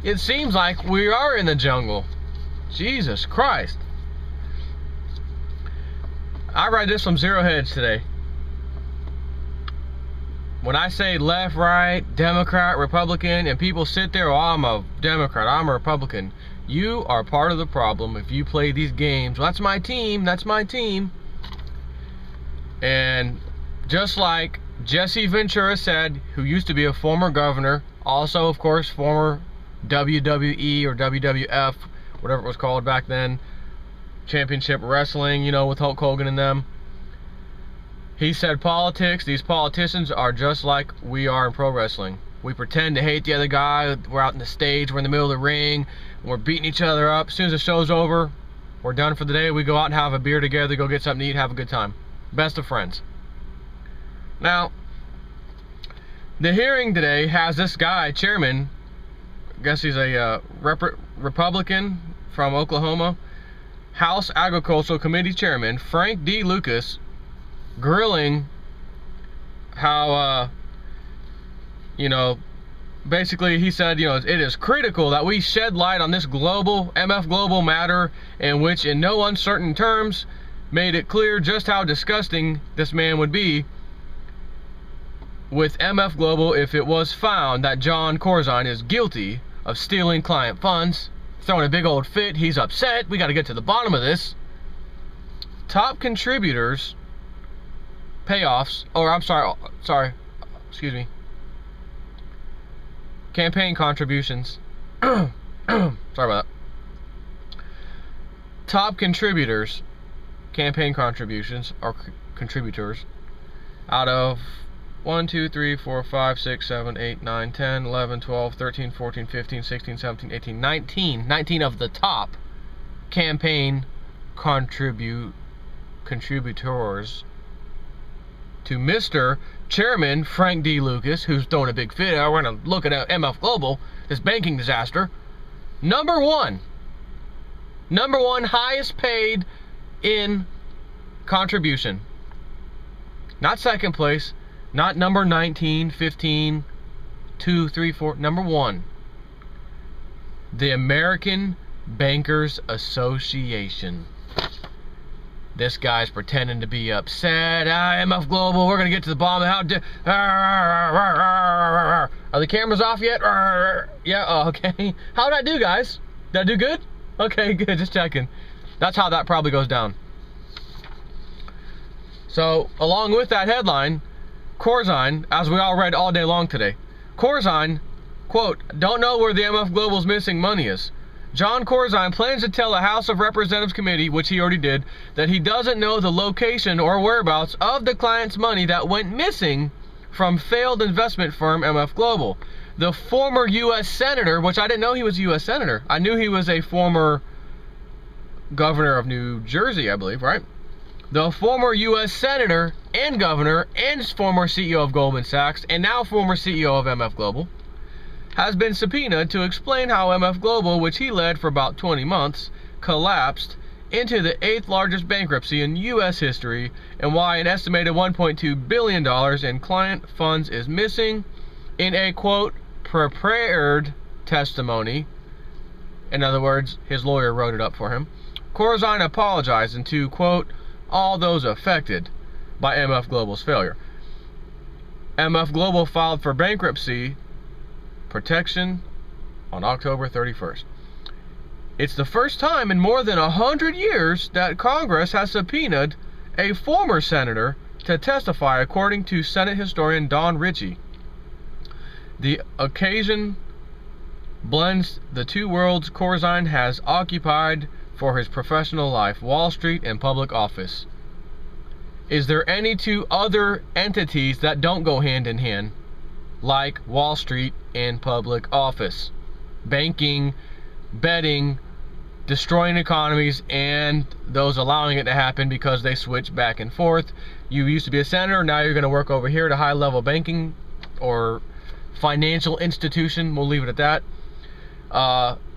It seems like we are in the jungle. Jesus Christ. I read this from Zero Hedge today. When I say left, right, Democrat, Republican, and people sit there, oh, I'm a Democrat, I'm a Republican. You are part of the problem if you play these games. Well, that's my team, that's my team. And just like Jesse Ventura said, who used to be a former governor, also, of course, former WWE or WWF, whatever it was called back then, championship wrestling, you know, with Hulk Hogan and them. He said politics, these politicians are just like we are in pro wrestling. We pretend to hate the other guy, we're out in the stage, we're in the middle of the ring, we're beating each other up. As soon as the show's over, we're done for the day, we go out and have a beer together, go get something to eat, have a good time. Best of friends. Now, the hearing today has this guy, chairman, I guess he's a Republican from Oklahoma, House Agricultural Committee Chairman, Frank D. Lucas, grilling how, you know, basically he said, you know, it is critical that we shed light on this global, MF Global matter, in which in no uncertain terms made it clear just how disgusting this man would be with MF Global if it was found that John Corzine is guilty of stealing client funds, throwing a big old fit. He's upset. We got to get to the bottom of this. Top contributors, payoffs, or I'm sorry, excuse me, campaign contributions. Sorry about that. Top contributors, campaign contributions, or contributors, out of 1, 2, 3, 4, 5, 6, 7, 8, 9, 10, 11, 12, 13, 14, 15, 16, 17, 18, 19 of the top campaign contributors to Mr. Chairman Frank D. Lucas, who's throwing a big fit. We're going to look at MF Global, this banking disaster. Number one highest paid in contribution. Not second place, not number 19, 15, 2, 3, 4, number one. The American Bankers Association. This guy's pretending to be upset. MF Global, we're going to get to the bottom of how... Are the cameras off yet? Yeah, oh, okay. How did I do, guys? Did I do good? Okay, good, just checking. That's how that probably goes down. So, along with that headline, Corzine, as we all read all day long today, Corzine, quote, don't know where the MF Global's missing money is. John Corzine plans to tell a House of Representatives committee, which he already did, that he doesn't know the location or whereabouts of the client's money that went missing from failed investment firm MF Global. The former U.S. Senator, which I didn't know he was a U.S. Senator. I knew he was a former governor of New Jersey, I believe, right? The former U.S. Senator and governor and former CEO of Goldman Sachs and now former CEO of MF Global has been subpoenaed to explain how MF Global, which he led for about 20 months, collapsed into the 8th largest bankruptcy in U.S. history and why an estimated $1.2 billion in client funds is missing in a, quote, prepared testimony. In other words, his lawyer wrote it up for him. Corzine apologized to, quote, all those affected by MF Global's failure. MF Global filed for bankruptcy protection on October 31st. It's the first time in more than 100 years that Congress has subpoenaed a former senator to testify, according to Senate historian Don Ritchie. The occasion blends the two worlds Corzine has occupied for his professional life, Wall Street and public office. Is there any two other entities that don't go hand in hand, like Wall Street and public office? Banking, betting, destroying economies, and those allowing it to happen because they switch back and forth. You used to be a senator, now you're going to work over here at a high-level banking or financial institution. We'll leave it at that.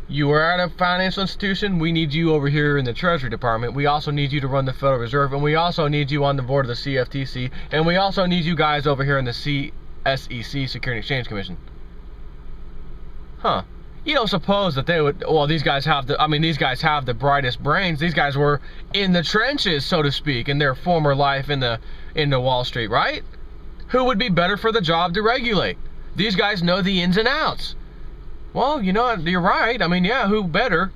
You were at a financial institution, we need you over here in the Treasury Department. We also need you to run the Federal Reserve, and we also need you on the board of the CFTC, and we also need you guys over here in the SEC, Security and Exchange Commission. Huh. You don't suppose that they would, well, these guys have the brightest brains. These guys were in the trenches, so to speak, in their former life in the Wall Street, right? Who would be better for the job to regulate? These guys know the ins and outs. Well, you know, you're right. I mean, yeah, who better?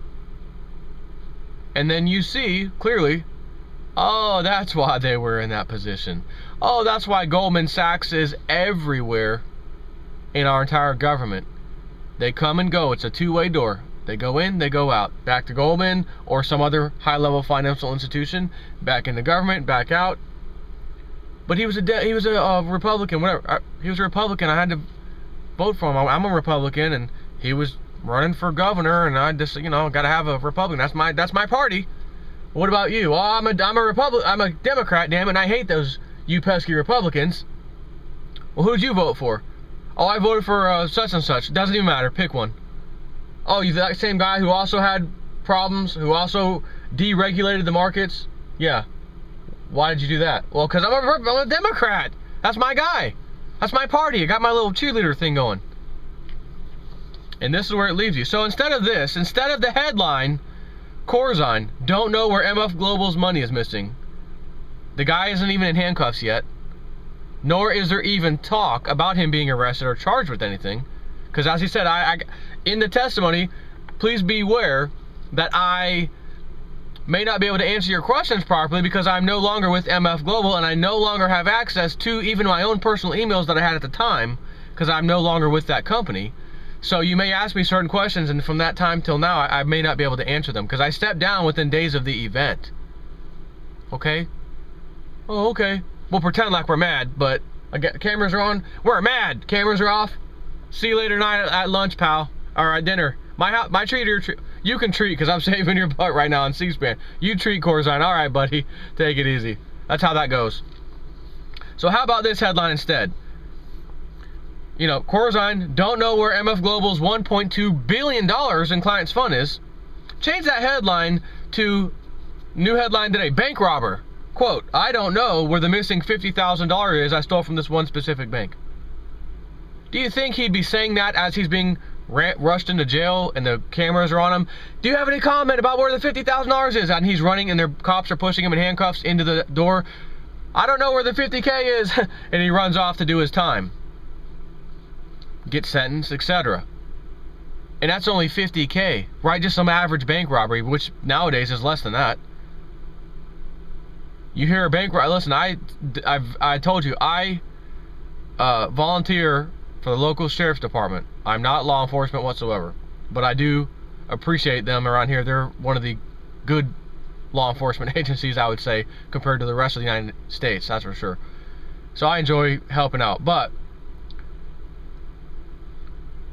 And then you see clearly, oh, that's why they were in that position. Oh, that's why Goldman Sachs is everywhere in our entire government. They come and go. It's a two-way door. They go in, they go out. Back to Goldman or some other high-level financial institution. Back into government, back out. But he was a Republican. Whatever. He was a Republican. I had to vote for him. I'm a Republican, and he was running for governor, and I just, you know, got to have a Republican. That's my party. What about you? Oh, I'm a Democrat, damn it, and I hate those you pesky Republicans. Well, who'd you vote for? Oh, I voted for such and such. Doesn't even matter. Pick one. Oh, you that same guy who also had problems, who also deregulated the markets? Yeah. Why did you do that? Well, because I'm a Democrat. That's my guy. That's my party. I got my little cheerleader thing going. And this is where it leaves you. So instead of the headline, Corzine, don't know where MF Global's money is missing. The guy isn't even in handcuffs yet. Nor is there even talk about him being arrested or charged with anything. Because as he said, I in the testimony, please beware that I may not be able to answer your questions properly because I'm no longer with MF Global and I no longer have access to even my own personal emails that I had at the time because I'm no longer with that company. So you may ask me certain questions, and from that time till now, I may not be able to answer them because I stepped down within days of the event. Okay? Oh, okay. We'll pretend like we're mad, but cameras are on. We're mad. Cameras are off. See you later tonight at lunch, pal. Or at dinner. My treat or your treat. You can treat because I'm saving your butt right now on C-SPAN. You treat, Corzine. All right, buddy. Take it easy. That's how that goes. So how about this headline instead? You know, Corzine, don't know where MF Global's $1.2 billion in clients' fund is. Change that headline to new headline today. Bank robber. Quote, I don't know where the missing $50,000 is I stole from this one specific bank. Do you think he'd be saying that as he's being rushed into jail and the cameras are on him? Do you have any comment about where the $50,000 is? And he's running and their cops are pushing him in handcuffs into the door. I don't know where the 50K is. And he runs off to do his time. Get sentenced, etc. And that's only 50K, right? Just some average bank robbery, which nowadays is less than that. You hear a bank robbery. Listen, I told you, I volunteer for the local sheriff's department. I'm not law enforcement whatsoever, but I do appreciate them around here. They're one of the good law enforcement agencies, I would say, compared to the rest of the United States, that's for sure. So I enjoy helping out. But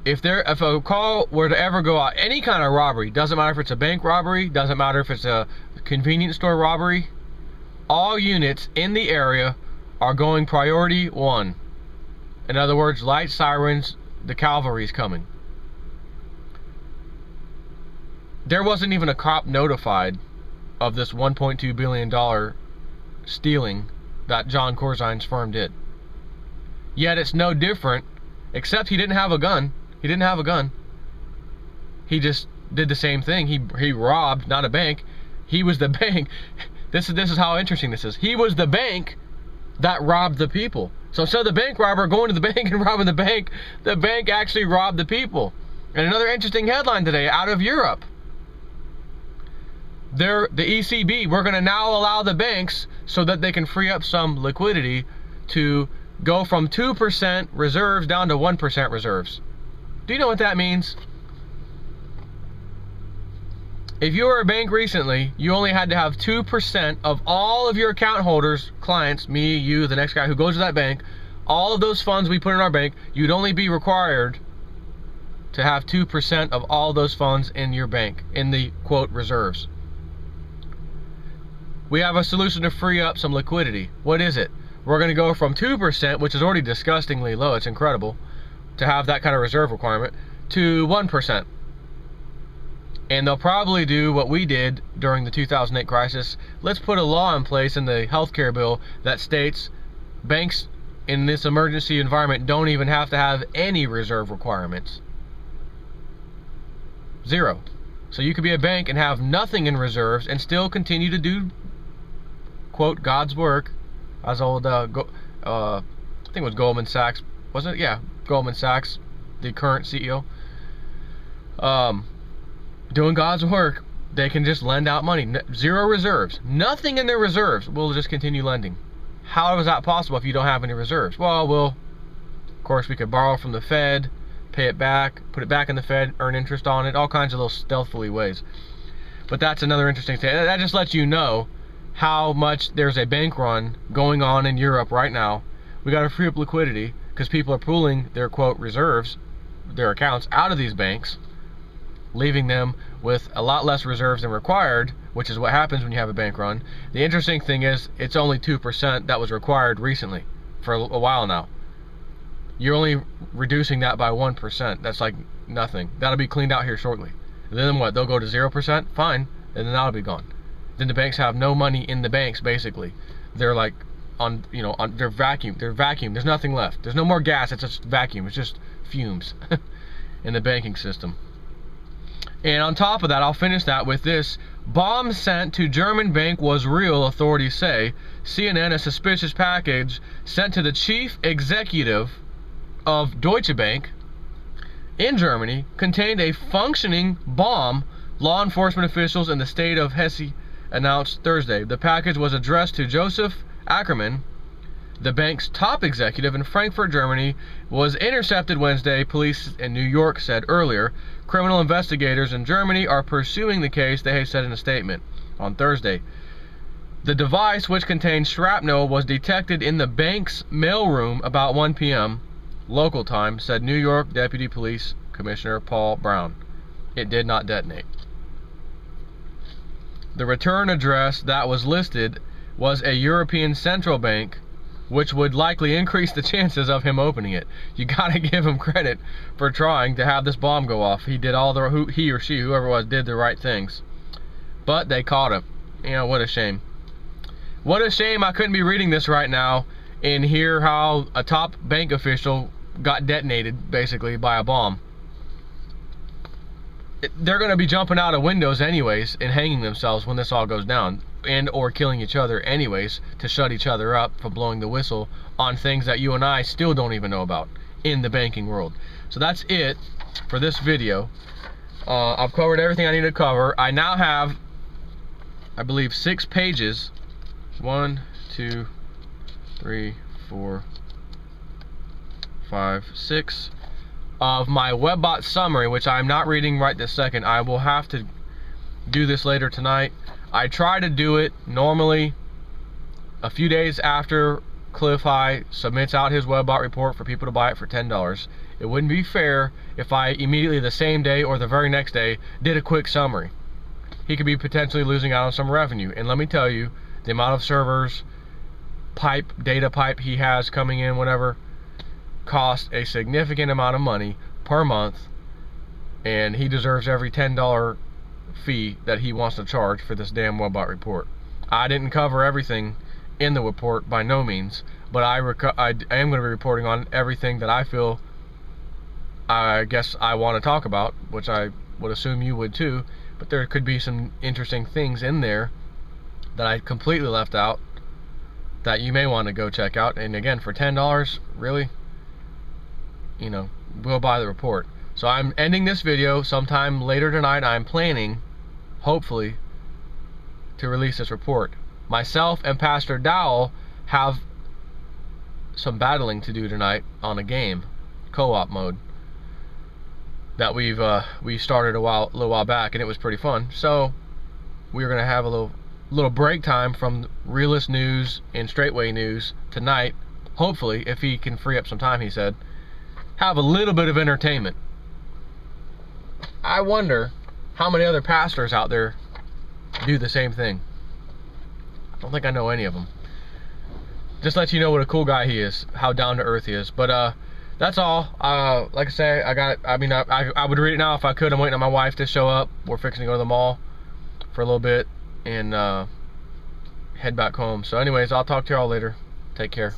if a call were to ever go out, any kind of robbery, doesn't matter if it's a bank robbery, doesn't matter if it's a convenience store robbery, all units in the area are going priority 1. In other words, light sirens, the cavalry's coming. There wasn't even a cop notified of this $1.2 billion stealing that John Corzine's firm did. Yet it's no different, except he didn't have a gun. He didn't have a gun. He just did the same thing. He robbed, not a bank. He was the bank. This is how interesting this is. He was the bank that robbed the people. So instead of the bank robber going to the bank and robbing the bank actually robbed the people. And another interesting headline today out of Europe. The ECB, we're going to now allow the banks so that they can free up some liquidity to go from 2% reserves down to 1% reserves. Do you know what that means? If you were a bank recently, you only had to have 2% of all of your account holders, clients, me, you, the next guy who goes to that bank, all of those funds we put in our bank, you'd only be required to have 2% of all those funds in your bank, in the, quote, reserves. We have a solution to free up some liquidity. What is it? We're going to go from 2%, which is already disgustingly low, it's incredible, to have that kind of reserve requirement, to 1%. And they'll probably do what we did during the 2008 crisis. Let's put a law in place in the healthcare bill that states banks in this emergency environment don't even have to have any reserve requirements. Zero. So you could be a bank and have nothing in reserves and still continue to do, quote, God's work, as old, I think it was Goldman Sachs, wasn't it? Yeah, Goldman Sachs, the current CEO. Doing God's work, they can just lend out money. Zero reserves. Nothing in their reserves. We'll just continue lending. How is that possible if you don't have any reserves? Well, of course, we could borrow from the Fed, pay it back, put it back in the Fed, earn interest on it, all kinds of little stealthily ways. But that's another interesting thing. That just lets you know how much there's a bank run going on in Europe right now. We got to free up liquidity because people are pooling their, quote, reserves, their accounts, out of these banks, leaving them with a lot less reserves than required, which is what happens when you have a bank run. The interesting thing is it's only 2% that was required recently, for a while now. You're only reducing that by 1%. That's like nothing. That'll be cleaned out here shortly. And then what? They'll go to 0%? Fine. And then that'll be gone. Then the banks have no money in the banks, basically. They're like they're vacuum. There's nothing left. There's no more gas. It's just vacuum. It's just fumes in the banking system. And on top of that, I'll finish that with this. Bomb sent to German bank was real, authorities say. CNN, a suspicious package sent to the chief executive of Deutsche Bank in Germany contained a functioning bomb, law enforcement officials in the state of Hesse announced Thursday. The package was addressed to Joseph Ackerman, the bank's top executive in Frankfurt, Germany, was intercepted Wednesday, police in New York said earlier. Criminal investigators in Germany are pursuing the case, they said in a statement on Thursday. The device, which contained shrapnel, was detected in the bank's mailroom about 1 p.m. local time, said New York Deputy Police Commissioner Paul Brown. It did not detonate. The return address that was listed was a European central bank, which would likely increase the chances of him opening it. You gotta give him credit for trying to have this bomb go off. He did he or she, whoever it was, did the right things. But they caught him. You know, what a shame. What a shame I couldn't be reading this right now and hear how a top bank official got detonated, basically, by a bomb. They're gonna be jumping out of windows anyways and hanging themselves when this all goes down, and or killing each other anyways to shut each other up for blowing the whistle on things that you and I still don't even know about in the banking world. So that's it for this video. I've covered everything I need to cover. I now have, I believe, 6 pages. 1, 2, 3, 4, 5, 6 of my WebBot summary, which I'm not reading right this second. I will have to do this later tonight. I try to do it normally a few days after Cliff High submits out his WebBot report for people to buy it for $10. It wouldn't be fair if I immediately the same day or the very next day did a quick summary. He could be potentially losing out on some revenue. And let me tell you, the amount of servers, data pipe he has coming in, whatever, cost a significant amount of money per month, and he deserves every $10 fee that he wants to charge for this damn WebBot report. I didn't cover everything in the report by no means, but I am going to be reporting on everything that I feel I guess I want to talk about, which I would assume you would too, but there could be some interesting things in there that I completely left out that you may want to go check out. And again, for $10, really, you know, we'll buy the report. So I'm ending this video sometime later tonight. I'm planning, hopefully, to release this report. Myself and Pastor Dowell have some battling to do tonight on a game, co-op mode, that we started a little while back, and it was pretty fun. So we're gonna have a little break time from Realist News and Straightway News tonight. Hopefully, if he can free up some time, he said, have a little bit of entertainment. I wonder how many other pastors out there do the same thing. I don't think I know any of them. Just let you know what a cool guy he is, how down to earth he is. But that's all. Like I say, I would read it now if I could. I'm waiting on my wife to show up. We're fixing to go to the mall for a little bit and head back home. So anyways, I'll talk to y'all later. Take care.